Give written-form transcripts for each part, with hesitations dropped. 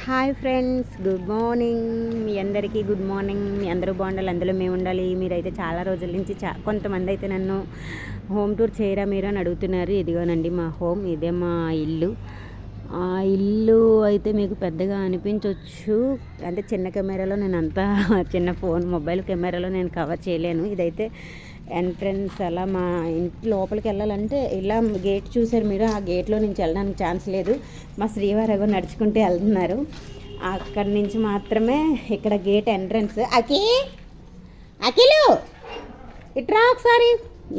Hi friends, good morning. మీ అందరికీ good morning. మీ అందరూ బాగుండాలి, అందులో మేము ఉండాలి. మీరైతే చాలా రోజుల నుంచి కొంతమంది అయితే నన్ను హోమ్ టూర్ చేయరా మీరు అని అడుగుతున్నారు. ఇదిగోనండి మా హోమ్, ఇదే మా ఇల్లు. ఆ ఇల్లు అయితే మీకు పెద్దగా అనిపించవచ్చు, అంటే చిన్న కెమెరాలో నేను అంతా చిన్న మొబైల్ కెమెరాలో నేను కవర్ చేయలేను. ఇదైతే ఎంట్రన్స్. అలా మా ఇంటి లోపలికి వెళ్ళాలంటే ఇలా గేట్ చూసారు మీరు, ఆ గేట్లో నుంచి వెళ్ళడానికి ఛాన్స్ లేదు. మా శ్రీవారు నడుచుకుంటూ వెళ్తున్నారు. అక్కడి నుంచి మాత్రమే ఇక్కడ గేట్ ఎంట్రన్స్. అఖిలు ఇట్రా ఒకసారి.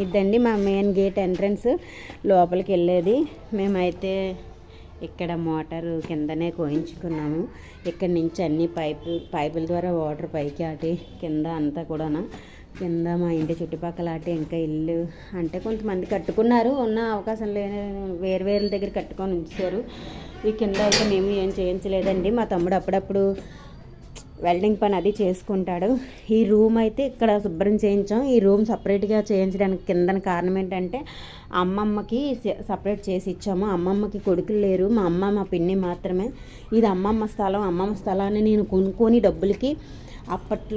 ఇదండి మా మెయిన్ గేట్ ఎంట్రన్స్, లోపలికి వెళ్ళేది. మేమైతే ఇక్కడ మోటారు కిందనే కోయించుకున్నాము. ఇక్కడి నుంచి అన్ని పైపుల ద్వారా వాటర్ పైకి ఆటి కింద అంతా కూడా కింద మా ఇంటి చుట్టుపక్కల ఆటి ఇంకా ఇల్లు అంటే కొంతమంది కట్టుకున్నారు, ఉన్న అవకాశం లేని వేరు వేరే దగ్గర కట్టుకొని ఉంచారు. ఈ కింద అయితే మేము ఏం చేయించలేదండి. మా తమ్ముడు అప్పుడప్పుడు వెల్డింగ్ పని అది చేసుకుంటాడు. ఈ రూమ్ అయితే ఇక్కడ శుభ్రం చేయించాం. ఈ రూమ్ సపరేట్గా చేయించడానికి కిందన కారణం ఏంటంటే అమ్మమ్మకి సపరేట్ చేసి ఇచ్చాము. అమ్మమ్మకి కొడుకులు లేరు, మా అమ్మ మా పిన్ని మాత్రమే. ఇది అమ్మమ్మ స్థలం. అమ్మమ్మ స్థలాన్ని నేను కొనుక్కొని డబ్బులకి అప్పటి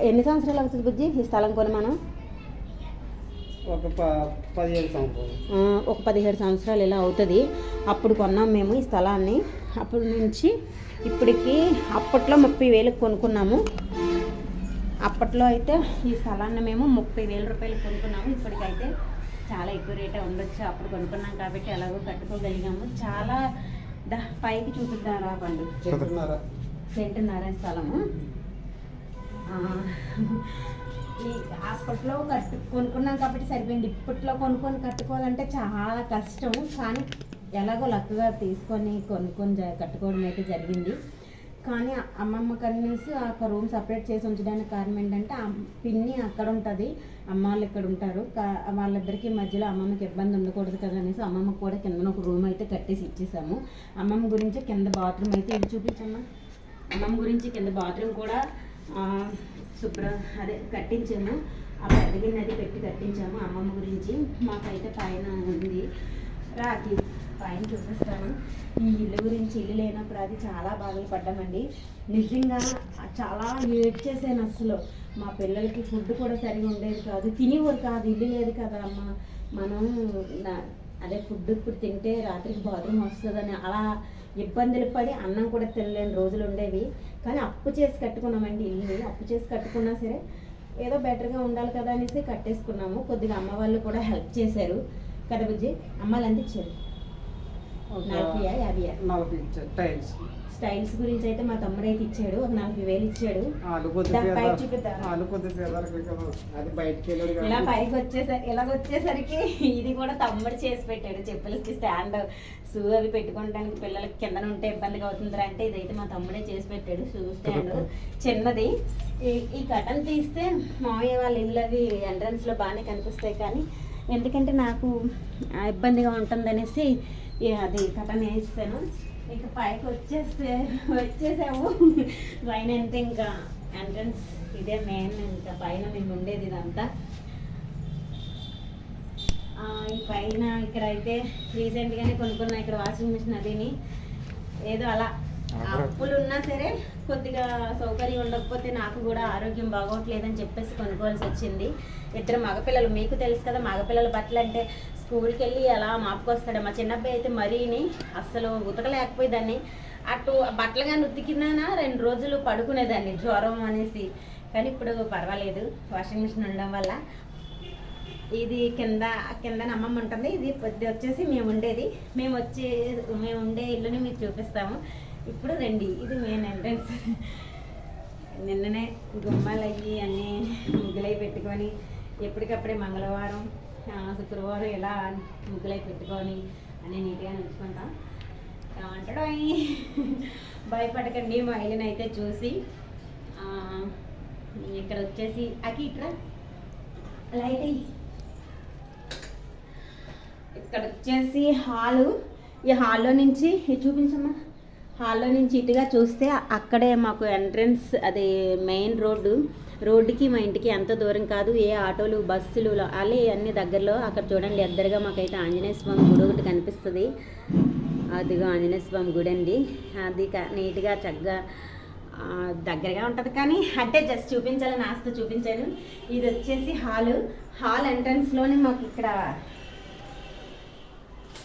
ఎన్ని సంవత్సరాలు అవుతుంది బుజ్జి ఈ స్థలం కొని మనం? ఒక 17 సంవత్సరాలు ఇలా అవుతుంది. అప్పుడు కొన్నాం మేము ఈ స్థలాన్ని. అప్పటి నుంచి ఇప్పటికి అప్పట్లో 30,000 కొనుక్కున్నాము. అప్పట్లో అయితే ఈ స్థలాన్ని మేము 30,000 రూపాయలు కొనుక్కున్నాము. ఇప్పటికైతే చాలా ఎక్కువ రేటే ఉండొచ్చు. అప్పుడు కొనుక్కున్నాం కాబట్టి ఎలాగో కట్టుకోగలిగాము. చాలా పైకి చూపిద్దారా పండు, సెంటున్నర స్థలము. అప్పట్లో కొనుక్కున్నాం కాబట్టి సరిపోయింది. ఇప్పట్లో కట్టుకోవాలంటే చాలా కష్టం. కానీ ఎలాగో లక్కుగా కొనుక్కొని కట్టుకోవడం అయితే జరిగింది. కానీ అమ్మమ్మ కన్నేసి ఒక రూమ్ సపరేట్ చేసి ఉంచడానికి కారణం ఏంటంటే పిన్ని అక్కడ ఉంటుంది, అమ్మ వాళ్ళు ఇక్కడ ఉంటారు. వాళ్ళిద్దరికీ మధ్యలో అమ్మమ్మకి ఇబ్బంది ఉండకూడదు కదా అనేసి అమ్మమ్మకి కూడా కింద ఒక రూమ్ అయితే కట్టేసి ఇచ్చేసాము. అమ్మమ్మ గురించి కింద బాత్రూమ్ అయితే ఇది చూపించమ్మా. అమ్మమ్మ గురించి కింద బాత్రూమ్ కూడా కట్టించాము. ఆ పెద్ద గిన్నె అది పెట్టి కట్టించాము అమ్మమ్మ గురించి. మాకైతే పైన ఉంది, రాకి పైన చూపిస్తాను. ఈ ఇల్లు గురించి, ఇల్లు లేనప్పుడు అది చాలా బాధలు పడ్డామండి. నిజంగా చాలా ఏడ్చేసాను అసలు. మా పిల్లలకి ఫుడ్ కూడా సరిగా ఉండేది కాదు, తినేవారు కాదు. ఇల్లు లేదు కదా అమ్మ, మనం ఫుడ్ ఇప్పుడు తింటే రాత్రికి బాత్రూమ్ వస్తుందని అలా ఇబ్బందులు పడి అన్నం కూడా తినలేని రోజులు ఉండేవి. కానీ అప్పు చేసి కట్టుకున్నామండి ఇల్లు. అప్పు చేసి కట్టుకున్నా సరే ఏదో బెటర్గా ఉండాలి కదా అనేసి కట్టేసుకున్నాము. కొద్దిగా అమ్మ వాళ్ళు కూడా హెల్ప్ చేశారు కదా బుజ్జి. అమ్మాయిలు ఎంత ఇచ్చారు? 40,000 స్టైల్స్ గురించి అయితే మా తమ్ముడు అయితే ఇచ్చాడు, ఒక 40,000 ఇచ్చాడు. ఇలా పైకి వచ్చేసరికి ఇది కూడా తమ్ముడు చేసి పెట్టాడు. చెప్పులకి స్టాండ్, షూ అవి పెట్టుకోవడానికి పిల్లలకి కింద ఉంటే ఇబ్బందిగా అవుతుంది అంటే ఇదైతే మా తమ్ముడే చేసి పెట్టాడు. షూ స్టాండ్ చిన్నది. ఈ కటన్ తీస్తే మామయ్య వాళ్ళ ఇల్లు అవి ఎంట్రన్స్ లో బాగానే కనిపిస్తాయి, కానీ ఎందుకంటే నాకు ఇబ్బందిగా ఉంటుందనేసి అది కటన్ వేస్తాను. ఇక పైకి వచ్చేసాము. పైన అంటే ఇంకా ఎంట్రన్స్ ఇదే మెయిన్. ఇంకా పైన మేము ఉండేది ఇదంతా. ఈ పైన ఇక్కడ అయితే రీసెంట్గానే కొనుక్కున్నా ఇక్కడ వాషింగ్ మిషన్. అదిని ఏదో అలా అప్పులు ఉన్నా సరే కొద్దిగా సౌకర్యం ఉండకపోతే నాకు కూడా ఆరోగ్యం బాగోట్లేదని చెప్పేసి కొనుక్కోవాల్సి వచ్చింది. 2 మగపిల్లలు, మీకు తెలుసు కదా మగపిల్లల బట్టలు అంటే స్కూల్కి వెళ్ళి అలా మాపుకొస్తాడు. మా చిన్నబ్బాయి అయితే మరీని అస్సలు ఉతకలేకపోయేదాన్ని. అటు బట్టలు కానీ ఉతికినా 2 రోజులు పడుకునేదాన్ని జ్వరం అనేసి. కానీ ఇప్పుడు పర్వాలేదు వాషింగ్ మిషన్ ఉండడం వల్ల. ఇది కింద అమ్మమ్మ ఉంటుంది, ఇది వచ్చేసి మేము ఉండేది. మేము ఉండే ఇల్లుని మీకు చూపిస్తాము. ఇప్పుడు రండి, ఇది మెయిన్ ఎంట్రన్స్. నిన్ననే గుమ్మాలు అయ్యి అన్నీ ముగ్గులై పెట్టుకొని ఎప్పటికప్పుడే మంగళవారం శుక్రవారం ఇలా ముగ్గులై పెట్టుకొని అన్నీ నీట్గా ఉంచుకుంటాం. ఏమంటాడో భయపడకండి మా ఇల్లుని అయితే చూసి. ఇక్కడ వచ్చేసి ఇక్కడ లైట్ ఇక్కడ వచ్చేసి హాలు. ఈ హాల్లో నుంచి చూపించమ్మా. హాల్లో నుంచి ఇటుగా చూస్తే అక్కడే మాకు ఎంట్రన్స్, అది మెయిన్ రోడ్డుకి మా ఇంటికి ఎంత దూరం కాదు. ఏ ఆటోలు బస్సులు అలా అన్ని దగ్గరలో. అక్కడ చూడండి ఎద్దరుగా మాకైతే ఆంజనేయ స్వామి గుడి ఒకటి కనిపిస్తుంది. అదిగో ఆంజనేయ స్వామి గుడి అండి. అది నీట్గా చక్కగా దగ్గరగా ఉంటుంది, కానీ అంటే జస్ట్ చూపించాలని ఆస్తి చూపించాను. ఇది వచ్చేసి హాల్ ఎంట్రన్స్లోనే మాకు ఇక్కడ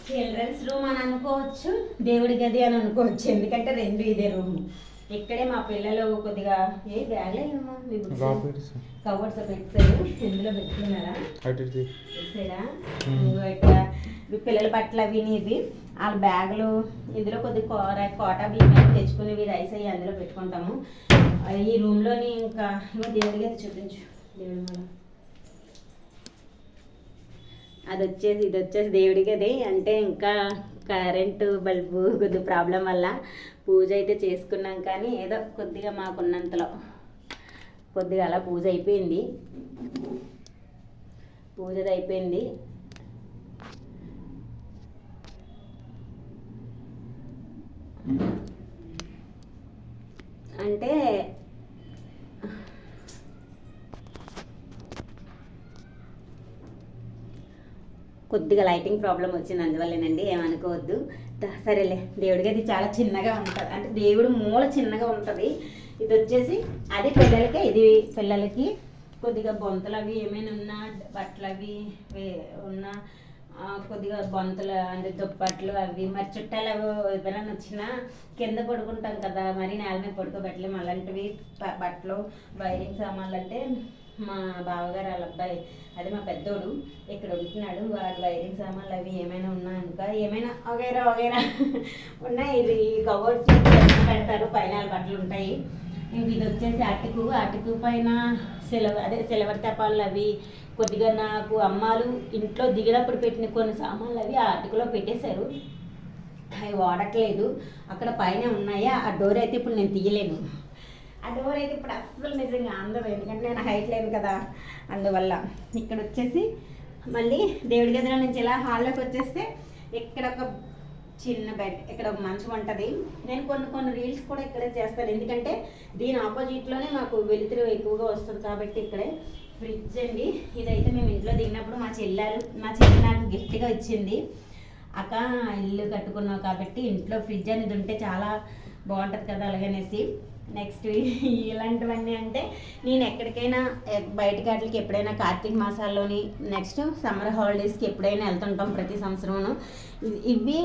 చిల్డ్రన్స్ రూమ్ అని అనుకోవచ్చు, దేవుడి గది అని అనుకోవచ్చు, ఎందుకంటే రెండు ఇదే రూమ్. ఇక్కడే మా పిల్లలు కొద్దిగా ఏ బ్యాగ్లేమో మీ బుక్స్ కవర్స్ పెట్టారు, ఇందులో పెట్టుకున్నారా సరేనా. ఇక్కడ పిల్లల బట్టలు అవి ఇవి వాళ్ళ బ్యాగులు, ఇందులో కొద్దిగా కోటా బియ్యం తెచ్చుకునేవి రైస్ అయ్యి అందులో పెట్టుకుంటాము. ఈ రూమ్లోని ఇంకా దేవుడి గది చూపించు. దేవుడి మన ఇది వచ్చేసి దేవుడి గది. అంటే ఇంకా కరెంటు బల్బు కొద్ది ప్రాబ్లం వల్ల పూజ అయితే చేసుకున్నాం, కానీ ఏదో కొద్దిగా మాకున్నంతలో కొద్దిగా అలా పూజ అయిపోయింది. అంటే కొద్దిగా లైటింగ్ ప్రాబ్లం వచ్చింది, అందువల్లేనండి, ఏమనుకోవద్దు. సరేలే. దేవుడి గది చాలా చిన్నగా ఉంటుంది, అంటే దేవుడు మూల చిన్నగా ఉంటుంది. ఇది వచ్చేసి అది పిల్లలకి కొద్దిగా బొంతలు అవి ఏమైనా ఉన్నా, బట్టలు అవి ఉన్నా, కొద్దిగా బొంతలు అంటే దుప్పట్లు అవి, మరి చుట్టాలు అవి ఎవరైనా వచ్చినా కింద పడుకుంటాం కదా, మరి నేల మీద పడుకోబెట్టలేము. అలాంటివి బట్టలు, వైరింగ్ సామాన్లు అంటే మా బావగారు వాళ్ళ అబ్బాయి, అదే మా పెద్దోడు ఇక్కడ ఉంటున్నాడు, వాడు వైరింగ్ సామాన్లు అవి ఏమైనా ఉన్నా, ఇంకా ఏమైనా వగైరా ఉన్నాయి. ఇది కవర్స్ పెడతారు, పైన బట్టలు ఉంటాయి. ఇంక ఇది వచ్చేసి అటుకు పైన సిల్వర్ తెపాలు అవి కొద్దిగా నాకు అమ్మాలు ఇంట్లో దిగినప్పుడు పెట్టిన కొన్ని సామాన్లు అవి ఆ అటుకులో పెట్టేశారు, అవి వాడట్లేదు. అక్కడ పైన ఉన్నాయి. ఆ డోర్ అయితే ఇప్పుడు నేను తీయలేను. ఆ డోర్ అయితే ఇప్పుడు అస్సలు నిజంగా అందదు, ఎందుకంటే నేను హైట్ లేను కదా, అందువల్ల. ఇక్కడ వచ్చేసి మళ్ళీ దేవుడి గదిలో నుంచి ఇలా హాల్లోకి వచ్చేస్తే ఇక్కడ ఒక చిన్న బెడ్, ఇక్కడ ఒక మంచం ఉంటుంది. నేను కొన్ని రీల్స్ కూడా ఇక్కడే చేస్తాను, ఎందుకంటే దీని ఆపోజిట్లోనే మాకు వెలుతురు ఎక్కువగా వస్తుంది కాబట్టి. ఇక్కడే ఫ్రిడ్జ్ అండి. ఇదైతే మేము ఇంట్లో దిగినప్పుడు మా చెల్లి నాకు గిఫ్ట్గా ఇచ్చింది. అక్క ఇల్లు కట్టుకున్నావు కాబట్టి ఇంట్లో ఫ్రిడ్జ్ అనేది ఉంటే చాలా బాగుంటుంది కదా, అలాగనేసి. నెక్స్ట్ ఇలాంటివన్నీ అంటే నేను ఎక్కడికైనా బయటకి వాటికి ఎప్పుడైనా కార్తీక మాసాల్లోని, నెక్స్ట్ సమ్మర్ హాలిడేస్కి ఎప్పుడైనా వెళ్తుంటాం ప్రతి సంవత్సరం. ఇవి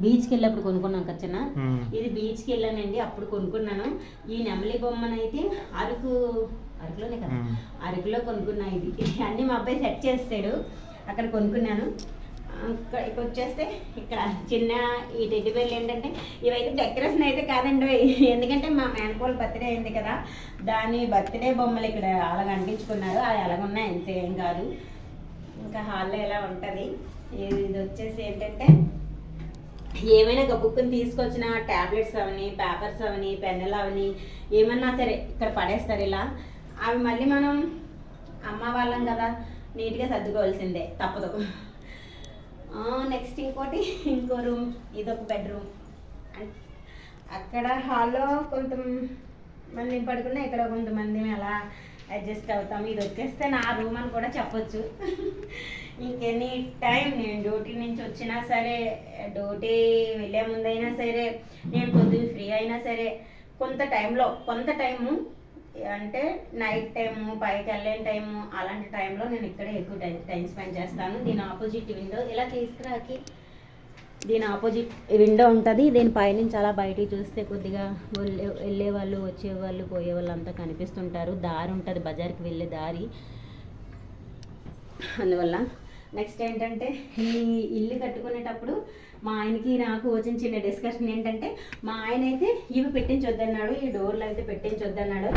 బీచ్కి వెళ్ళినప్పుడు కొనుక్కున్నాం ఖచ్చితంగా. ఇది బీచ్కి వెళ్ళానండి, అప్పుడు కొనుక్కున్నాను. ఈ నెమలి బొమ్మనైతే అరకులోనే కదా, అరకులో కొనుక్కున్నా. ఇది అన్నీ మా అబ్బాయి సెట్ చేస్తాడు, అక్కడ కొనుక్కున్నాను. ఇక్కడ వచ్చేస్తే ఇక్కడ చిన్న ఈ టెడ్డి బేర్లు ఏంటంటే ఇవైతే డెకరేషన్ అయితే కాదండి, ఎందుకంటే మా మేనకోళ్ళ బర్త్డే అయింది కదా, దాని బర్త్డే బొమ్మలు ఇక్కడ అలాగ అంటించుకున్నారు. అవి అలాగున్నాయి, అంతే, ఏం కాదు. ఇంకా హాల్లో ఎలా ఉంటుంది. ఇది వచ్చేసి ఏంటంటే ఏమైనా గబుక్కుని తీసుకొచ్చిన ట్యాబ్లెట్స్ అవని, పేపర్స్ అవని, పెన్నులు అవని ఏమన్నా సరే ఇక్కడ పడేస్తారు ఇలా. అవి మళ్ళీ మనం అమ్మ వాళ్ళం కదా, నీట్గా సర్దుకోవాల్సిందే, తప్పదు. నెక్స్ట్ ఇంకో రూమ్, ఇదొక బెడ్రూమ్. అక్కడ హాల్లో కొంతమంది పడుకున్నా, ఇక్కడ కొంతమంది అలా అడ్జస్ట్ అవుతాము. ఇది వచ్చేస్తే నా రూమ్ అని కూడా చెప్పొచ్చు. ఇంకెనీ టైం నేను డ్యూటీ నుంచి వచ్చినా సరే, డ్యూటీ వెళ్ళే ముందైనా సరే, నేను కొద్దిగా ఫ్రీ అయినా సరే, కొంత టైము అంటే నైట్ టైము, పైకి వెళ్ళే టైము, అలాంటి టైంలో నేను ఇక్కడే ఎక్కువ టైం స్పెండ్ చేస్తాను. దీని ఆపోజిట్ విండో ఇలా తీసుకురాకి, దీని ఆపోజిట్ విండో ఉంటుంది. దీని పైనుంచి అలా బయటికి చూస్తే కొద్దిగా వెళ్ళే వాళ్ళు, వచ్చేవాళ్ళు, పోయేవాళ్ళు అంతా కనిపిస్తుంటారు. దారి ఉంటుంది, బజార్కి వెళ్ళే దారి, అందువల్ల. నెక్స్ట్ ఏంటంటే ఈ ఇల్లు కట్టుకునేటప్పుడు మా ఆయనకి నాకు వచ్చిన చిన్న డిస్కషన్ ఏంటంటే, మా ఆయన అయితే ఇవి పెట్టించొద్దన్నాడు, ఈ డోర్లు అయితే పెట్టించొద్దన్నాడు.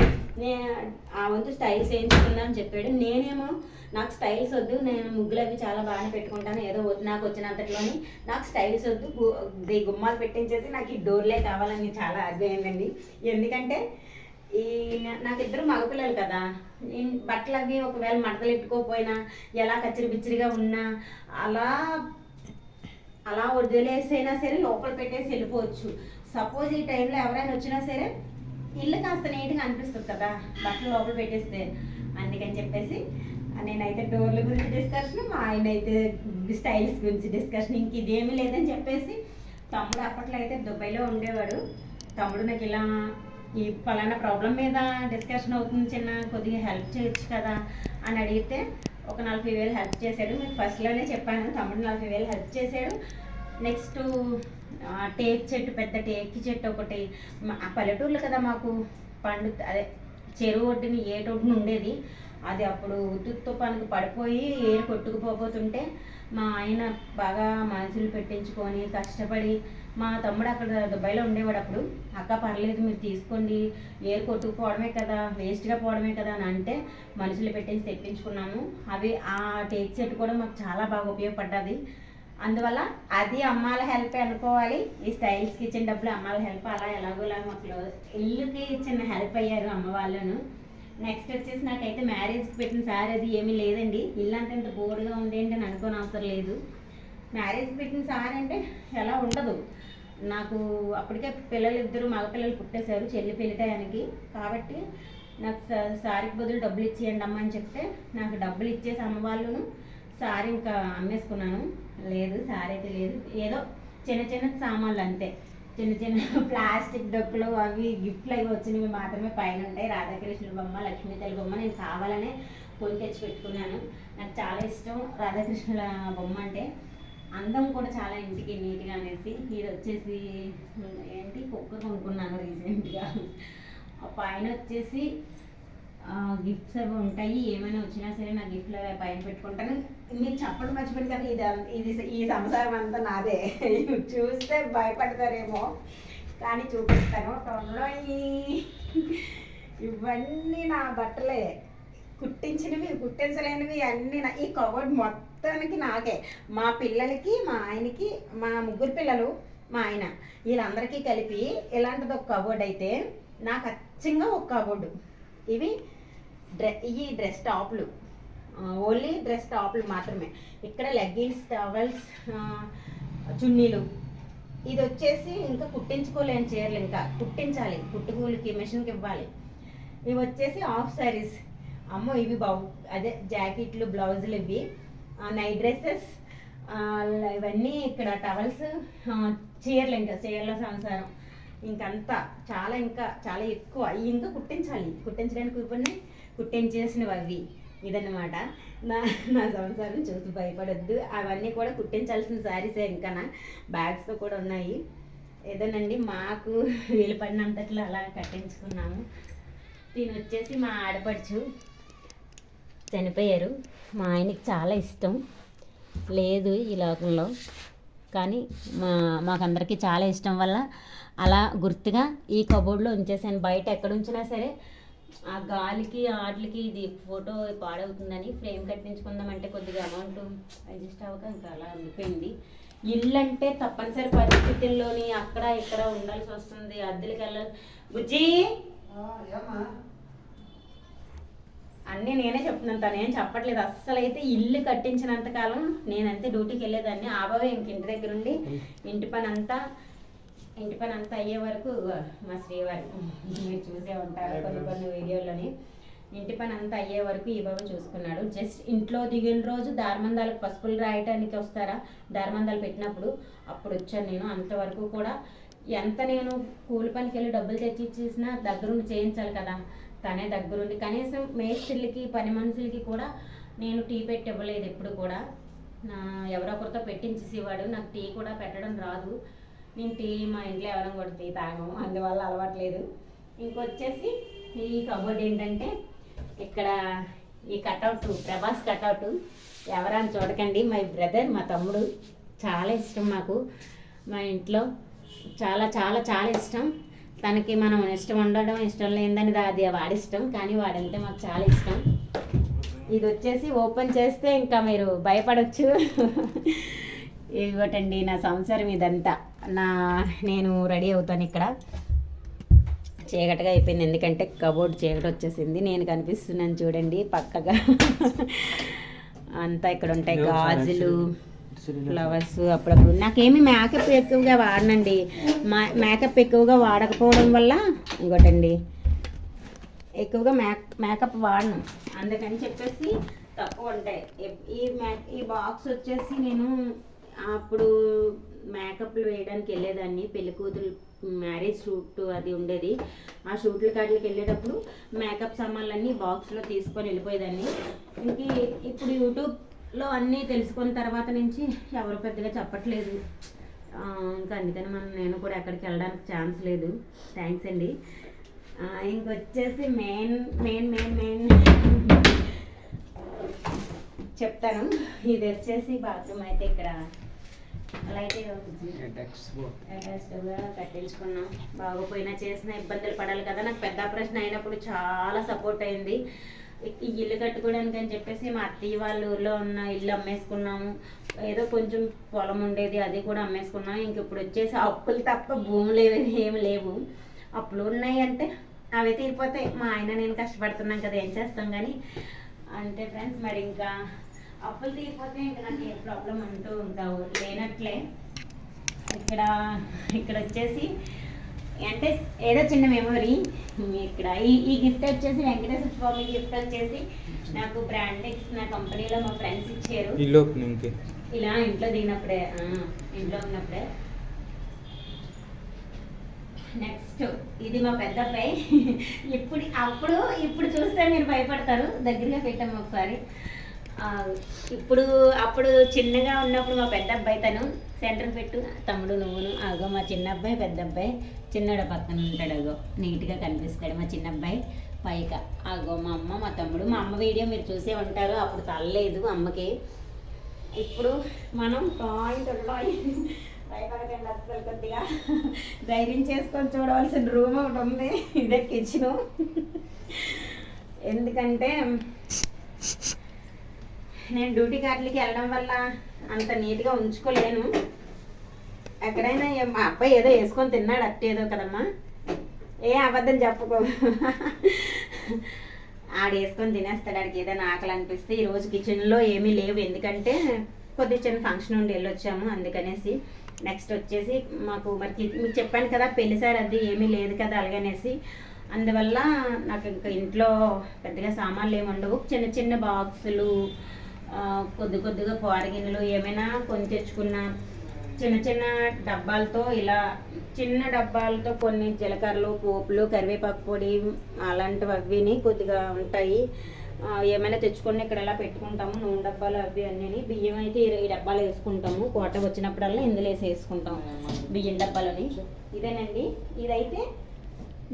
ఆ వంతు స్టైల్స్ వేయించుకుందామని చెప్పాడు. నేనేమో నాకు స్టైల్స్ వద్దు, నేను ముగ్గులు అవి చాలా బాగానే పెట్టుకుంటాను, ఏదో నాకు వచ్చినంతట్లోని నాకు స్టైల్స్ వద్దు, గుమ్మాలు పెట్టించేసి నాకు ఈ డోర్లే కావాలని చాలా అర్థమైందండి. ఎందుకంటే నాకు ఇద్దరు మగపిల్లలు కదా, బట్టలు అవి ఒకవేళ మడతలు ఎట్టుకోకపోయినా, ఎలా కచ్చిరి బిచ్చిరిగా ఉన్నా అలా వదిలేసైనా సరే లోపల పెట్టేసి వెళ్ళిపోవచ్చు. సపోజ్ ఈ టైంలో ఎవరైనా వచ్చినా సరే ఇల్లు కాస్త నీట్గా అనిపిస్తుంది కదా బట్టలు లోపల పెట్టేస్తే. అందుకని చెప్పేసి నేనైతే డోర్ల గురించి డిస్కషన్, మా ఆయన అయితే స్టైల్స్ గురించి డిస్కషన్, ఇంక ఇదేమీ లేదని చెప్పేసి తమ్ముడు అప్పట్లో అయితే దుబాయ్లో ఉండేవాడు. తమ్ముడు నాకు ఇలా ఈ పలానా ప్రాబ్లం మీద డిస్కషన్ అవుతుంది చిన్న, కొద్దిగా హెల్ప్ చేయొచ్చు కదా అని అడిగితే ఒక 40,000 హెల్ప్ చేశాడు. మీకు ఫస్ట్లోనే చెప్పాను, తమ్ముడు 40,000 హెల్ప్ చేశాడు. నెక్స్ట్ టేక్ చెట్టు, పెద్ద టేక్ చెట్టు ఒకటి, పల్లెటూర్లు కదా మాకు, అదే చెరువు ఒడ్డుని ఏటొడ్డున ఉండేది. అది అప్పుడు తుప్పనుకు పడిపోయి ఏరు కొట్టుకుపోతుంటే మా ఆయన బాగా మనుషులు పెట్టించుకొని కష్టపడి, మా తమ్ముడు అక్కడ దుబాయ్లో ఉండేవాడు అప్పుడు, అక్క పర్లేదు మీరు తీసుకోండి, ఏరు కొట్టుకుపోవడమే కదా, వేస్ట్గా పోవడమే కదా అని అంటే మనుషులు పెట్టించి తెప్పించుకున్నాము. అవి ఆ టేక్ సెట్ కూడా మాకు చాలా బాగా ఉపయోగపడ్డది. అందువల్ల అది అమ్మాల హెల్ప్ అనుకోవాలి. ఈ స్టైల్స్ కిచెన్ డబ్బులు అమ్మాల హెల్ప్, అలా ఎలాగోలా మాకు ఇల్లుకి చిన్న హెల్ప్ అయ్యారు అమ్మ వాళ్ళను. నెక్స్ట్ వచ్చేసి నాకైతే మ్యారేజ్కి పెట్టిన సారీ అది ఏమీ లేదండి. ఇల్లు అంతా ఇంత బోర్డుగా ఉంది ఏంటి అని అనుకోని అవసరం లేదు. మ్యారేజ్కి పెట్టిన సారీ అంటే ఎలా ఉండదు. నాకు అప్పటికే పిల్లలు ఇద్దరు మగపిల్లలు పుట్టేశారు చెల్లి పెళ్లి టయానికి. కాబట్టి నాకు సారీకి బదులు డబ్బులు ఇచ్చేయండి అమ్మ అని చెప్తే నాకు డబ్బులు ఇచ్చేసి అమ్మ వాళ్ళను సారీ ఇంకా అమ్మేసుకున్నాను. లేదు సారీ అయితే లేదు, ఏదో చిన్న చిన్న సామాన్లు అంతే, చిన్న చిన్న ప్లాస్టిక్ డబ్బులు అవి గిఫ్ట్లు అవి వచ్చినవి మాత్రమే పైన ఉంటాయి. రాధాకృష్ణుల బొమ్మ, లక్ష్మీదేవి బొమ్మ నేను కావాలనే కొని తెచ్చి పెట్టుకున్నాను. నాకు చాలా ఇష్టం రాధాకృష్ణుల బొమ్మ అంటే, అందం కూడా చాలా ఇంటికి నీట్గా అనేసి. ఇది వచ్చేసి ఏంటి కుక్కర్ కొనుక్కున్నాను రీసెంట్గా. పైన వచ్చేసి గిఫ్ట్స్ అవి ఉంటాయి, ఏమైనా వచ్చినా సరే నా గిఫ్ట్లు అవి పైన పెట్టుకుంటాను. మీకు చెప్పడం మర్చిపోయింది కదా, ఇది ఈ సంసారం అంతా నాదే. చూస్తే భయపడతారేమో కానీ చూపిస్తాను. త్వరలో ఇవన్నీ నా బట్టలే, కుట్టించినవి కుట్టించలేనివి అన్నీ ఈ కవర్డ్ మొత్తానికి నాకే. మా పిల్లలకి, మా ఆయనకి, మా ముగ్గురు పిల్లలు, మా ఆయన, వీళ్ళందరికీ కలిపి ఇలాంటిది ఒక కబోర్డ్ అయితే నాకు అచ్చంగా ఒక కబోర్డు. ఇవి ఈ డ్రెస్ టాప్లు, ఓన్లీ డ్రెస్ టాప్లు మాత్రమే. ఇక్కడ లెగ్గిన్స్, టవల్స్, చున్నీలు. ఇది వచ్చేసి ఇంకా కుట్టించుకోలేని చీరలు, ఇంకా కుట్టించాలి, కుట్టుకూలికి మిషన్కి ఇవ్వాలి. ఇవి వచ్చేసి హాఫ్ శారీస్. అమ్మో ఇవి అదే జాకెట్లు, బ్లౌజులు, ఇవి నైట్ డ్రెస్సెస్, ఇవన్నీ ఇక్కడ టవల్స్, చీరలు, ఇంకా చీరల సంసారం ఇంకంతా చాలా, ఇంకా చాలా ఎక్కువ. ఇంకా కుట్టించాలి, కుట్టించడానికి కూర్చొని కుట్టించేసినవి అవి. ఇదన్నమాట నా సంసారం. చూసి భయపడొద్దు, అవన్నీ కూడా కుట్టించాల్సిన శారీసే. ఇంకా నా బ్యాగ్స్తో కూడా ఉన్నాయి. ఏదోనండి మాకు వీలు పడినంతట్లో అలా కట్టించుకున్నాము. దీని వచ్చేసి మా ఆడపడుచు చనిపోయారు. మా ఆయనకి చాలా ఇష్టం లేదు ఈ లోకంలో, కానీ మాకందరికీ చాలా ఇష్టం వల్ల అలా గుర్తుగా ఈ కబోర్డ్లో ఉంచేసాను. బయట ఎక్కడ ఉంచినా సరే ఆ గాలికి వాటికి ఇది ఫోటో పాడవుతుందని ఫ్రేమ్ కట్టించుకుందామంటే కొద్దిగా అమౌంట్ అడ్జస్ట్ అవ్వక ఇంకా అలా ఉండిపోయింది. ఇల్లు అంటే తప్పనిసరి పరిస్థితుల్లోని అక్కడ ఇక్కడ ఉండాల్సి వస్తుంది, అద్దెలకి వెళ్ళాలి. బుజ్జి అన్నీ నేనే చెప్తున్నాను, తను ఏం చెప్పట్లేదు అస్సలు. అయితే ఇల్లు కట్టించినంతకాలం నేనంతే డ్యూటీకి వెళ్ళేదాన్ని. ఆబావే ఇంక ఇంటి దగ్గర ఉండి ఇంటి పని అంతా అయ్యే వరకు, మా శ్రీవారి మీరు చూసే ఉంటారు కొన్ని వీడియోల్లోని, ఇంటి పని అంతా అయ్యే వరకు ఈ బాబు చూసుకున్నాడు. జస్ట్ ఇంట్లో దిగిన రోజు దారమందాలకు పసుపులు రాయటానికి వస్తారా, దారమందాలు పెట్టినప్పుడు అప్పుడు వచ్చాను నేను. అంతవరకు కూడా ఎంత నేను కూలి పనికి వెళ్ళి డబ్బులు తెచ్చి ఇచ్చేసినా దగ్గరుండి చేయించాలి కదా, తనే దగ్గరుండి. కనీసం మేస్త్రీలకి, పని మనుషులకి కూడా నేను టీ పెట్టి ఇవ్వలేదు ఎప్పుడు కూడా. ఎవరొకరితో పెట్టించేసేవాడు. నాకు టీ కూడా పెట్టడం రాదు. నేను టీ మా ఇంట్లో ఎవరైనా కూడా టీ తాగము, అందువల్ల అలవాట్లేదు. ఇంకొచ్చేసి ఈ కబోర్డ్ ఏంటంటే ఇక్కడ ఈ కటౌట్, ప్రభాస్ కటౌట్. ఎవరని చూడకండి, మై బ్రదర్, మా తమ్ముడు. చాలా ఇష్టం మాకు, మా ఇంట్లో చాలా చాలా చాలా ఇష్టం. తనకి మనం ఇష్టం ఉండడం ఇష్టం లేదని అది వాడిష్టం, కానీ వాడంటే మాకు చాలా ఇష్టం. ఇది వచ్చేసి ఓపెన్ చేస్తే ఇంకా మీరు భయపడవచ్చు. ఇదిగోటండి నా సంసారం ఇదంతా. నేను రెడీ అవుతాను. ఇక్కడ చీకటిగా అయిపోయింది ఎందుకంటే కబోర్డ్ చీకటి వచ్చేసింది. నేను కనిపిస్తున్నాను చూడండి పక్కగా. అంతా ఇక్కడ ఉంటాయి గాజులు, ఫ్లవర్స్. అప్పుడప్పుడు నాకేమి మేకప్ ఎక్కువగా వాడనండి. మేకప్ ఎక్కువగా వాడకపోవడం వల్ల ఇంకోటండి ఎక్కువగా మేకప్ వాడను, అందుకని చెప్పేసి తక్కువ ఉంటాయి. ఈ బాక్స్ వచ్చేసి నేను అప్పుడు మేకప్లు వేయడానికి వెళ్ళేదాన్ని. పెళ్లి కూతురు మ్యారేజ్ షూట్ అది ఉండేది. ఆ షూట్ల కాటికి వెళ్ళేటప్పుడు మేకప్ సామాన్లన్నీ బాక్స్లో తీసుకొని వెళ్ళిపోయేదాన్ని. ఇంక ఇప్పుడు యూట్యూబ్లో అన్నీ తెలుసుకున్న తర్వాత నుంచి ఎవరు పెద్దగా చెప్పట్లేదు. ఇంకా అందుకని నేను కూడా ఎక్కడికి వెళ్ళడానికి ఛాన్స్ లేదు. థ్యాంక్స్ అండి. ఇంకొచ్చేసి మెయిన్ మెయిన్ మెయిన్ మెయిన్ చెప్తాను. ఇది వచ్చేసి బాత్రూమ్ అయితే ఇక్కడ లైట్ కట్టించుకున్నాం. బాగోపోయినా చేసిన ఇబ్బందులు పడాలి కదా. నాకు పెద్ద ఆపరేషన్ అయినప్పుడు చాలా సపోర్ట్ అయింది. ఈ ఇల్లు కట్టుకోవడానికి అని చెప్పేసి మా అత్తయ్య వాళ్ళ ఊర్లో ఉన్న ఇల్లు అమ్మేసుకున్నాము. ఏదో కొంచెం పొలం ఉండేది, అది కూడా అమ్మేసుకున్నాం. ఇంక ఇప్పుడు వచ్చేసి అప్పులు తప్ప భూములు ఏమి లేవు. అప్పులు ఉన్నాయి అంటే అవి తీరిపోతాయి. మా ఆయన నేను కష్టపడుతున్నాం కదా, ఏం చేస్తాం. కానీ అంటే ఫ్రెండ్స్ మరి ఇంకా అప్పులు తీరిపోతే ఇంకా నాకు ఏ ప్రాబ్లం అంటూ ఇంకా లేనట్లే. ఇక్కడ వచ్చేసి అంటే ఏదో చిన్న మెమొరీ. ఇక్కడ ఈ గిఫ్ట్ వచ్చేసి వెంకటేశ్వర స్వామి గిఫ్ట్ వచ్చేసి నాకు బ్రాండెక్స్ నా కంపెనీలో మా ఫ్రెండ్స్ ఇచ్చారు. ఇలా ఇంట్లో దిగినప్పుడే, ఇంట్లో ఉన్నప్పుడే. నెక్స్ట్ ఇది మా పెద్ద అబ్బాయి. ఇప్పుడు చూస్తే మీరు భయపడతారు. దగ్గరగా పెట్టాము ఒకసారి. అప్పుడు చిన్నగా ఉన్నప్పుడు మా పెద్ద అబ్బాయి, తను సెంటర్ పెట్టు తమ్ముడు నువ్వును. అగో మా చిన్న అబ్బాయి, పెద్ద అబ్బాయి. చిన్నోడు పక్కన ఉంటాడు, అగో నీట్గా కనిపిస్తాడు మా చిన్న అబ్బాయి పైక. అగో మా అమ్మ, మా తమ్ముడు. మా అమ్మ వీడియో మీరు చూసే ఉంటారు. అప్పుడు తల్లలేదు అమ్మకి. ఇప్పుడు మనం భయపడకండి అసలు. కొద్దిగా ధైర్యం చేసుకొని చూడవలసిన రూమ్ ఒకటి ఉంది. ఇదే కిచెను. ఎందుకంటే నేను డ్యూటీ కార్డులకి వెళ్ళడం వల్ల అంత నీట్గా ఉంచుకోలేను. ఎక్కడైనా మా అబ్బాయి ఏదో వేసుకొని తిన్నాడు అట్టేదో కదమ్మా, ఏ అబద్ధం చెప్పుకో. ఆడు వేసుకొని తినేస్తాడు. ఆడికి ఏదైనా ఆకలి అనిపిస్తే. ఈరోజు కిచెన్లో ఏమీ లేవు, ఎందుకంటే కొద్దిగా చిన్న ఫంక్షన్ ఉండి వెళ్ళొచ్చాము అందుకనేసి. నెక్స్ట్ వచ్చేసి మాకు మరి మీకు చెప్పాను కదా పెళ్లిసారి అది ఏమీ లేదు కదా అలాగనేసి. అందువల్ల నాకు ఇంకా ఇంట్లో పెద్దగా సామాన్లు ఏమి ఉండవు. చిన్న చిన్న బాక్సులు, కొద్దిగా పారగిన్నెలు ఏమైనా కొని తెచ్చుకున్న చిన్న చిన్న డబ్బాలతో, ఇలా చిన్న డబ్బాలతో కొన్ని జీలకర్రలు, పోపులు, కరివేపాకు పొడి అలాంటివి అవిని కొద్దిగా ఉంటాయి. ఏమైనా తెచ్చుకొని ఇక్కడ ఎలా పెట్టుకుంటాము. నూనె డబ్బాలు అవి అన్నీ. బియ్యం అయితే ఈ డబ్బాలు వేసుకుంటాము. కోట వచ్చినప్పుడల్లా ఇందులో వేసుకుంటాం బియ్యం డబ్బాలని. ఇదేనండి. ఇదైతే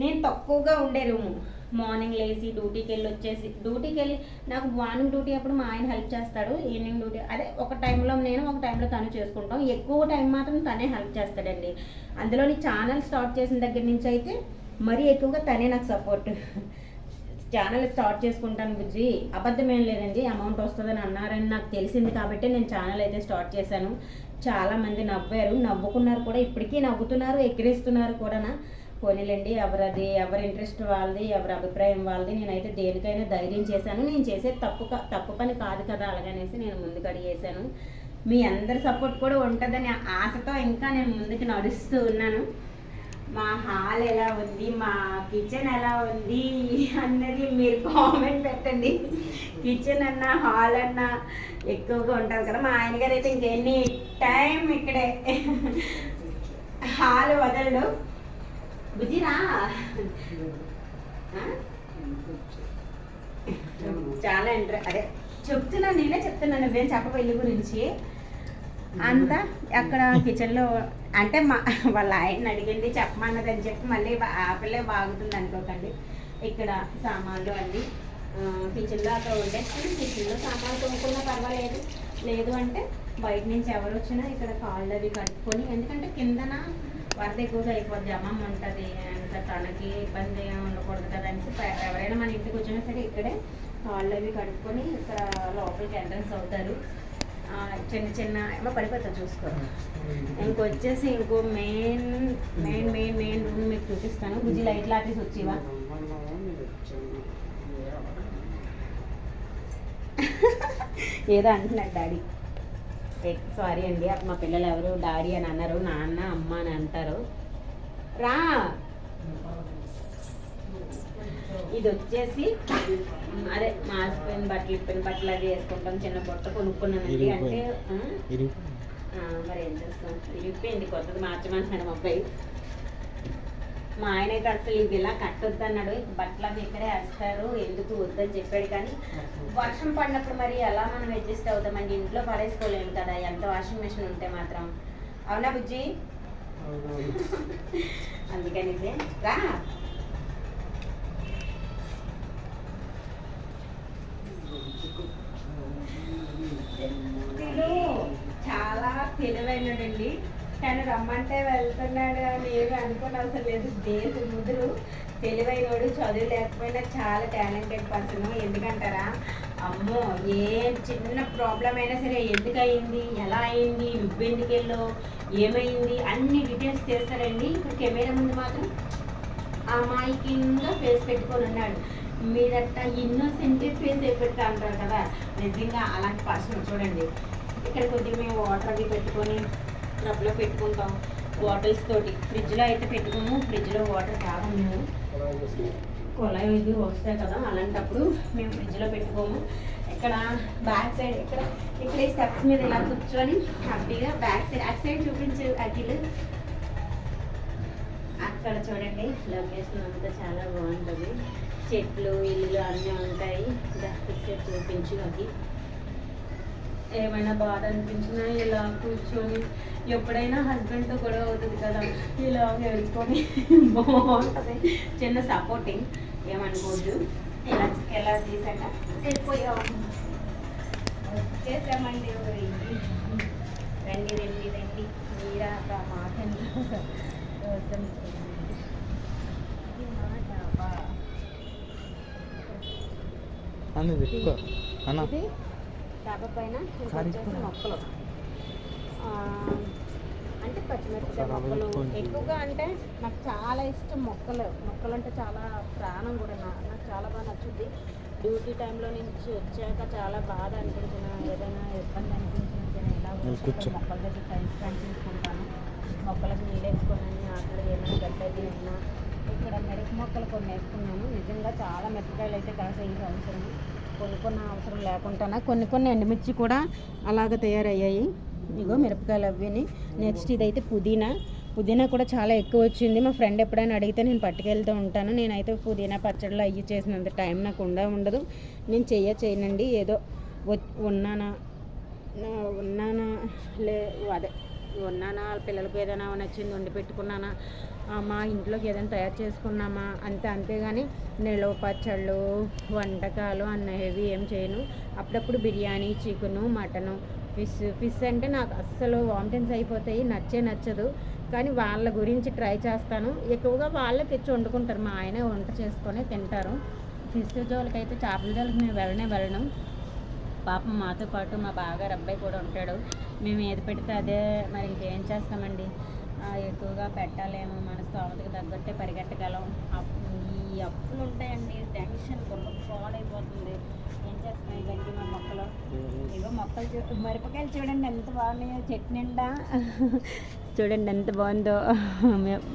నేను తక్కువగా ఉండే రూము. మార్నింగ్ లేచి డ్యూటీకి వెళ్ళి నాకు మార్నింగ్ డ్యూటీ అప్పుడు మా ఆయన హెల్ప్ చేస్తాడు. ఈవినింగ్ డ్యూటీ అదే ఒక టైంలో నేను, ఒక టైంలో తను చేసుకుంటాం. ఎక్కువ టైం మాత్రం తనే హెల్ప్ చేస్తాడండి. అందులోని ఛానల్ స్టార్ట్ చేసిన దగ్గర నుంచి అయితే మరీ ఎక్కువగా తనే నాకు సపోర్ట్. ఛానల్ స్టార్ట్ చేసుకుంటాను బుజ్జి, అబద్ధం ఏం లేదండి, అమౌంట్ వస్తుందని అన్నారని నాకు తెలిసింది కాబట్టి నేను ఛానల్ అయితే స్టార్ట్ చేశాను. చాలామంది నవ్వుకున్నారు కూడా, ఇప్పటికీ నవ్వుతున్నారు, ఎక్కిరిస్తున్నారు కూడా. పోనీలండి, ఎవరి ఇంట్రెస్ట్ వాళ్ళది, ఎవరి అభిప్రాయం వాళ్ళది. నేనైతే దేనికైనా ధైర్యం చేశాను. నేను చేసే తప్పు పని కాదు కదా అలాగనేసి నేను ముందుకు అడిగేశాను. మీ అందరి సపోర్ట్ కూడా ఉంటుందని ఆశతో ఇంకా నేను ముందుకు నడుస్తూ ఉన్నాను. మా హాల్ ఎలా ఉంది, మా కిచెన్ ఎలా ఉంది అన్నది మీరు కామెంట్ పెట్టండి. కిచెన్ అన్నా హాల్ అన్నా ఎక్కువగా ఉంటుంది కదా. మా ఆయన గారు అయితే ఇంకెన్ని టైం ఇక్కడే, హాల్ వదలడు. బుజ్జిరా చాలా అదే నేనే చెప్తున్నాను, నువ్వేం చెప్పవు ఇల్లు గురించి అంతా. అక్కడ కిచెన్లో అంటే వాళ్ళ ఆయన అడిగింది చెప్పమన్నది అని చెప్పి మళ్ళీ ఆ పిల్లే బాగుంటుంది అనుకోకండి. ఇక్కడ సామాన్లు అన్నీ కిచెన్లో అక్కడ ఉండేసి కిచెన్లో సామాన్లు కొనుక్కున్నా పర్వాలేదు. లేదు అంటే బయట నుంచి ఎవరు వచ్చినా ఇక్కడ కాళ్ళు అవి కట్టుకొని, ఎందుకంటే కిందన వరద ఎక్కువగా అయిపోద్ది, అమ్మమ్మ ఉంటుంది, ఇంకా తనకి ఇబ్బంది ఉండకూడదు కదా అనేసి ఎవరైనా మన ఇంటికి వచ్చినా సరే ఇక్కడే కాళ్ళు అవి కడుక్కొని ఇక్కడ లోపలికి ఎంట్రన్స్ అవుతారు. చిన్న ఏమో పడిపోతుంది చూసుకోరు. ఇంకొచ్చేసి ఇంకో మెయిన్ రూమ్ మీకు చూపిస్తాను. బుజ్జి లైట్ ఆఫీస్ వచ్చివా ఏదో అంటున్నాడు డాడీ. సారీ అండి, మా పిల్లలు ఎవరు డాడీ అని అన్నారు, నాన్న అమ్మ అని అంటారు. రా, ఇది వచ్చేసి అదే మాసిపోయిన బట్టలు, ఇప్పిన బట్టలు అది వేసుకుంటాం. చిన్న బొట్ట కొనుక్కున్నానండి. అంటే మరి ఏం చేస్తాం, ఇప్పింది కొత్తది మార్చమంటున్నాడు మా అబ్బాయి. మా ఆయన అయితే అసలు ఇది ఇలా కట్టొద్దు అన్నాడు, బట్టలన్నీ ఇక్కడే వేస్తారు ఎందుకు వద్దని చెప్పాడు. కానీ వర్షం పడినప్పుడు మరి ఎలా మనం అడ్జస్ట్ అవుతామండి, ఇంట్లో పడేసుకోలేము కదా ఎంత వాషింగ్ మెషిన్ ఉంటే మాత్రం. అవునా బుజ్జి? అందుకని రా. చాలా తెలివైనడండి, కానీ రమ్మంటే వెళ్తున్నాడు అని ఏమి అనుకుని అవసరం లేదు. దేశ ముదురు తెలివైనడు, చదువు లేకపోయినా చాలా టాలెంటెడ్ పర్సన్. ఎందుకంటారా, అమ్మో ఏ చిన్న ప్రాబ్లం అయినా సరే ఎందుకు అయింది, ఎలా అయింది, నువ్వెందుకు వెళ్ళావు, ఏమైంది అన్ని డీటెయిల్స్ చేస్తారండి. ఇప్పుడు కెమెరా ముందు మాత్రం అమాయకంగా ఫేస్ పెట్టుకొని ఉన్నాడు. మీరట్ట ఇన్నోసెంట్ ఫేస్ పెడతా అంటారు కదా, నిజంగా అలాంటి పర్సన్ చూడండి. ఇక్కడ కొద్దిగా మేము వాటర్ అవి పెట్టుకొని ట్రబ్లో పెట్టుకుంటాం బాటిల్స్ తోటి. ఫ్రిడ్జ్లో అయితే పెట్టుకోము, ఫ్రిడ్జ్లో వాటర్ తాగము మేము, కుళాయి ఇది వస్తాయి కదా, అలాంటప్పుడు మేము ఫ్రిడ్జ్లో పెట్టుకోము. ఇక్కడ బ్యాక్ సైడ్ ఇక్కడ స్టెప్స్ మీద ఇలా కూర్చొని హ్యాపీగా బ్యాక్ సైడ్ అటు సైడ్ చూపించు అఖిల్. అక్కడ చూడండి లొకేషన్ అంతా చాలా బాగుంటుంది, చెట్లు ఇల్లు అన్నీ ఉంటాయి. ఇటు చూపించు అది. ఏమైనా బాధ అనిపించినా ఇలా కూర్చొని, ఎప్పుడైనా హస్బెండ్తో గొడవ అవుతుంది కదా, ఇలా వేసుకొని బాగుంటుంది, చిన్న సపోర్టింగ్, ఏమనుకోవద్దు. ఎలా తీసాక వెళ్ళిపోయాము, వచ్చేసామండి. రండి రండి రండి, మీరా మాట డాబా పైన వచ్చేసి మొక్కలు, అంటే పచ్చిమిరపకాయ మొక్కలు ఎక్కువగా. అంటే నాకు చాలా ఇష్టం మొక్కలు అంటే చాలా ప్రాణం కూడా. నాకు చాలా బాగా నచ్చుద్ది. డ్యూటీ టైంలో నుంచి వచ్చాక చాలా బాధ అనిపించిన, ఏదైనా ఇబ్బంది అనిపించిన ఇలా మొక్కల దగ్గర టైం స్పెండ్ చేసుకుంటాను. మొక్కలకు నీళ్ళు వేసుకొని అక్కడ ఏమైనా గడ్డది ఉన్నా. ఇక్కడ మిరప మొక్కలు కొన్ని వేసుకున్నాను. నిజంగా చాలా మిరపకాయలు అయితే కాసాయి ఈ సంవత్సరం. కొన్ని అవసరం లేకుండా కొన్ని ఎండుమిర్చి కూడా అలాగ తయారయ్యాయి. ఇగో మిరపకాయలు అవిని. నెక్స్ట్ ఇదైతే పుదీనా కూడా చాలా ఎక్కువ వచ్చింది. మా ఫ్రెండ్ ఎప్పుడైనా అడిగితే నేను పట్టుకెళ్తూ ఉంటాను. నేనైతే పుదీనా పచ్చడిలో అయ్యి చేసినంత టైం నాకు ఉండదు. నేను చేయనండి. ఏదో ఉన్నానా పిల్లలకు ఏదైనా నచ్చింది వండి పెట్టుకున్నానా, మా ఇంట్లోకి ఏదైనా తయారు చేసుకున్నామా అంతేగాని నిలవ పచ్చళ్ళు వంటకాలు అన్నవి ఏం చేయను. అప్పుడప్పుడు బిర్యానీ, చికెను, మటను, ఫిష్ అంటే నాకు అస్సలు వామిటింగ్స్ అయిపోతాయి, నచ్చదు. కానీ వాళ్ళ గురించి ట్రై చేస్తాను. ఎక్కువగా వాళ్ళే తెచ్చి వండుకుంటారు, మా ఆయన వంట చేసుకొని తింటారు. ఫిష్ జోలికైతే చేపల జోలికి మేము వెళ్ళను. పాపం మాతో పాటు మా బాగా అబ్బాయి కూడా ఉంటాడు. మేము ఏది పెడితే అదే, మరి ఇంకేం చేస్తామండి. ఎక్కువగా పెట్టాలేమో, మన స్తోమతకి తగ్గట్టే పరిగెట్టగలం. ఈ అప్పులు ఉంటాయండి, టెన్షన్ పాడైపోతుంది. ఏం చేస్తున్నాయి ఇవన్నీ మా మొక్కలు. ఇగో మొక్కలు మిరపకాయలు చూడండి ఎంత బాగున్నాయో, చెట్టు నిండా చూడండి ఎంత బాగుందో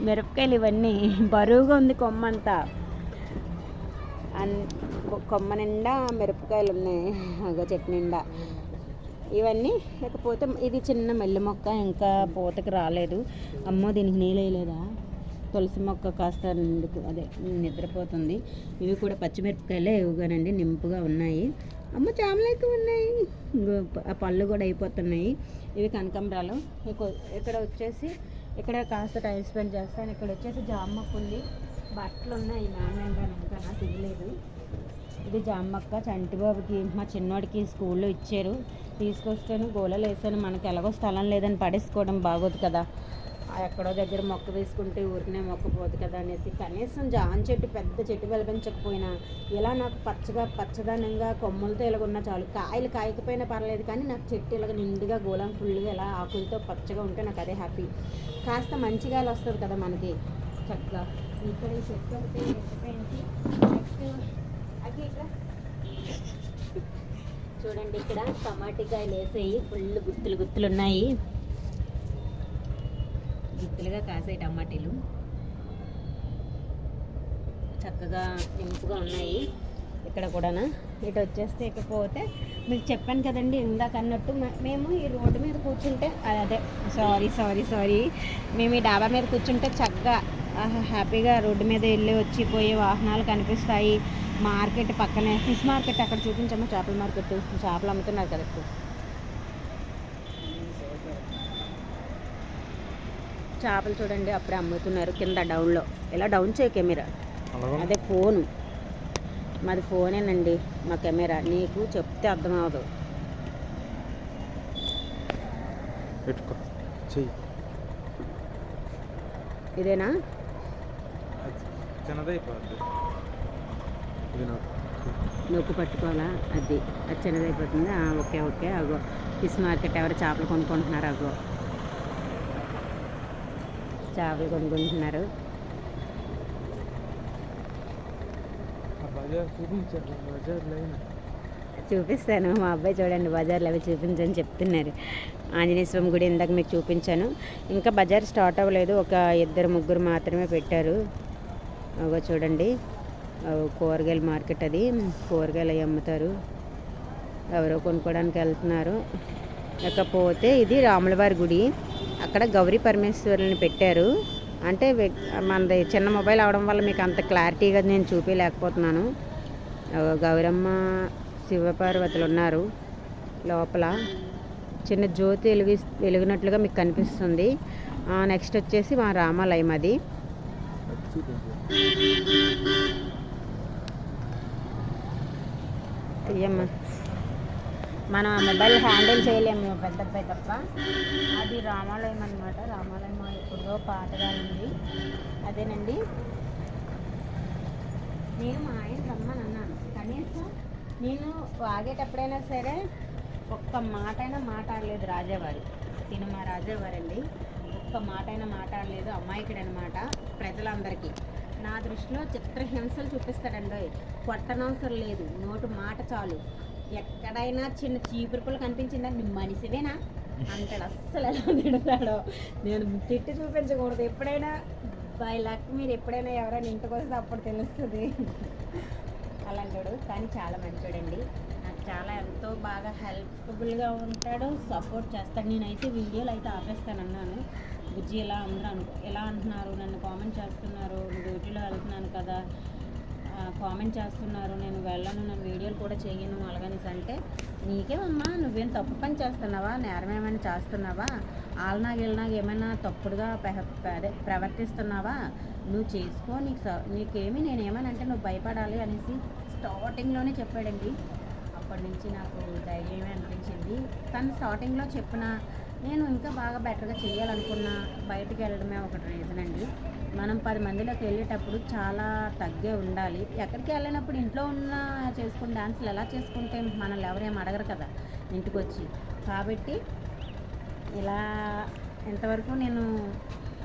మిరపకాయలు. ఇవన్నీ బరువుగా ఉంది కొమ్మంతా, కొమ్మ నిండా మిరపకాయలు ఉన్నాయి అగో చెట్టు నిండా. ఇవన్నీ లేకపోతే ఇది చిన్న మెల్లి మొక్క, ఇంకా పూతకి రాలేదు. అమ్మో దీనికి నీళ్ళు వేయలేదా? తులసి మొక్క కాస్త నిద్రపోతుంది. ఇవి కూడా పచ్చిమిరపకాయలే ఇవ్వగానండి, నింపుగా ఉన్నాయి. అమ్మ చామలు ఎక్కువ ఉన్నాయి, పళ్ళు కూడా అయిపోతున్నాయి. ఇవి కనకాంబరాలు. ఇక్కడ వచ్చేసి ఇక్కడ కాస్త టైం స్పెండ్ చేస్తాను. ఇక్కడ వచ్చేసి జామ మొక్క ఉంది, బట్టలు ఉన్నాయి నాణ్యంగా, ఇంకా నాకు తెలియలేదు. ఇది జామ మొక్క చంటిబాబుకి మా చిన్నోడికి స్కూల్లో ఇచ్చారు, తీసుకొస్తాను గోళలు వేసాను. మనకి ఎలాగో స్థలం లేదని పడేసుకోవడం బాగోదు కదా, ఎక్కడో దగ్గర మొక్క వేసుకుంటే ఊరికనే మొక్క పోదు కదా అనేసి కనీసం జామ చెట్టు పెద్ద చెట్టు వెలిపించకపోయినా ఇలా నాకు పచ్చదనంగా కొమ్మలతో ఇలాగున్నా చాలు. కాయలు కాయకపోయినా పర్లేదు, కానీ నాకు చెట్టు ఇలాగ నిండుగా గోళం ఫుల్గా ఇలా ఆకులతో పచ్చగా ఉంటే నాకు అదే హ్యాపీ. కాస్త మంచిగా వస్తుంది కదా మనకి చక్కగా. ఇక్కడ ఈ చెట్టు ఒకటి పెంచి నెక్స్ట్ అది ఇక్కడ చూడండి, ఇక్కడ టమాటికాయలు వేసాయి, ఫుల్ గుత్తులు ఉన్నాయి, గుత్తులుగా కాసాయి టమాటీలు, చక్కగా నింపుగా ఉన్నాయి. ఇక్కడ కూడానా ఇటు వచ్చేస్తే ఇకపోతే మీకు చెప్పాను కదండి ఇందాక అన్నట్టు మేము ఈ రోడ్డు మీద కూర్చుంటే అదే సారీ మేము ఈ డాబా మీద కూర్చుంటే చక్కగా హ్యాపీగా రోడ్డు మీద వెళ్ళి వచ్చిపోయే వాహనాలు కనిపిస్తాయి. మార్కెట్ పక్కనే ఫిష్ మార్కెట్ అక్కడ చూపించమ్మా, చేపల మార్కెట్, చేపలు అమ్ముతున్నారు కదా ఇప్పుడు. చేపలు చూడండి అప్పుడే అమ్ముతున్నారు కింద డౌన్లో. ఇలా డౌన్ చేయ కెమెరా, అదే ఫోను మాది ఫోనేనండి మా కెమెరా, నీకు చెప్తే అర్థం అవ్వదు. ఇదేనా నొక్కు పట్టుకోవాలా? అది చిన్నదైపోతుంది. ఓకే అగో ఫిష్ మార్కెట్, ఎవరు చేపలు కొనుక్కుంటున్నారు, అగో చేపలు కొనుక్కుంటున్నారు. చూపిస్తాను, మా అబ్బాయి చూడండి బజార్లో అవి చూపించని చెప్తున్నారు. ఆంజనేయ స్వామి గుడి ఇందాక మీకు చూపించాను. ఇంకా బజార్ స్టార్ట్ అవ్వలేదు, ఒక 2-3 మాత్రమే పెట్టారు. అగో చూడండి కూరగాయల మార్కెట్, అది కూరగాయలు అవి అమ్ముతారు. ఎవరో కొనుక్కోవడానికి వెళ్తున్నారు. ఇకపోతే ఇది రాములవారి గుడి, అక్కడ గౌరీ పరమేశ్వరుని పెట్టారు. అంటే మనది చిన్న మొబైల్ అవడం వల్ల మీకు అంత క్లారిటీగా నేను చూపించలేకపోతున్నాను. గౌరమ్మ శివపార్వతులు ఉన్నారు లోపల, చిన్న జ్యోతి వెలిగినట్లుగా మీకు కనిపిస్తుంది. నెక్స్ట్ వచ్చేసి మా రామాలయం, అది అయ్యమ్మ మనం మొబైల్ హ్యాండిల్ చేయలేము పెద్ద అబ్బాయి తప్ప. అది రామాలయం అనమాట. రామాలయం ఎప్పుడో పాతగా ఉంది. అదేనండి, నేను మా ఆయన రమ్మని అన్నాను. కనీసం నేను వాగేటప్పుడైనా సరే ఒక్క మాటైనా మాట్లాడలేదు రాజావారు. సినిమా రాజావారండి, ఒక్క మాటైనా మాట్లాడలేదు. అమాయకుడనమాట ప్రజలందరికీ. నా దృష్టిలో చిత్రహింసలు చూపిస్తాడండి. కొట్టనవసరం లేదు, నోటు మాట చాలు. ఎక్కడైనా చిన్న చీపురుపులు కనిపించిందని మనిషివేనా అంటాడు. అస్సలు ఎలా తిడతాడో. నేను తిట్టి చూపించకూడదు. ఎప్పుడైనా బై లక్ మీరు ఎప్పుడైనా ఎవరైనా ఇంటికి వస్తే అప్పుడు తెలుస్తుంది అలాంటాడు. కానీ చాలా మంచోడండి, నాకు చాలా ఎంతో బాగా హెల్ప్ఫుల్గా ఉంటాడు, సపోర్ట్ చేస్తాడు. నేనైతే వీడియోలు అయితే ఆపేస్తానన్నాను. బుజ్జి ఎలా అంటున్నారు, నన్ను కామెంట్ చేస్తున్నారు, డ్యూటీలో వెళ్తున్నాను కదా, కామెంట్ చేస్తున్నారు, నేను వెళ్ళను, నేను వీడియోలు కూడా చేయను అలాగనేసి అంటే, నీకేమమ్మా నువ్వేం తప్పు పని చేస్తున్నావా, నేరం ఏమైనా చేస్తున్నావా, ఆలనాగిలనాగా ఏమైనా తప్పుడుగా ప్రవర్తిస్తున్నావా, నువ్వు చేసుకో, నీకేమి నేనేమనంటే నువ్వు భయపడాలి అనేసి స్టార్టింగ్లోనే చెప్పాడండి. అప్పటి నుంచి నాకు ధైర్యమే అనిపించింది. తను స్టార్టింగ్లో చెప్పిన నేను ఇంకా బాగా బెటర్గా చేయాలనుకున్నా. బయటికి వెళ్ళడమే ఒకటి రీజన్ అండి. మనం 10 మందిలోకి వెళ్ళేటప్పుడు చాలా తగ్గే ఉండాలి. ఎక్కడికి వెళ్ళినప్పుడు ఇంట్లో ఉన్న చేసుకుని డాన్సులు ఎలా చేసుకుంటే మనల్ని ఎవరేం అడగరు కదా ఇంటికి వచ్చి. కాబట్టి ఇలా ఎంతవరకు నేను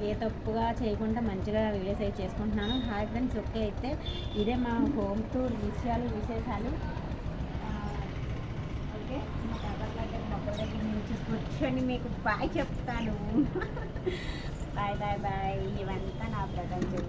ఏ తప్పుగా చేయకుండా మంచిగా వీడియోస్ అయితే చేసుకుంటున్నాను. హాయ్ ఫ్రెండ్స్, ఓకే అయితే ఇదే మా హోమ్ టూర్ విశేషాలు. ఓకే, మా దగ్గర మొక్కల దగ్గర నుంచి కూర్చొని మీకు బాయ్ చెప్తాను. బాయ్ ఇవంతా నా ప్రపంచం.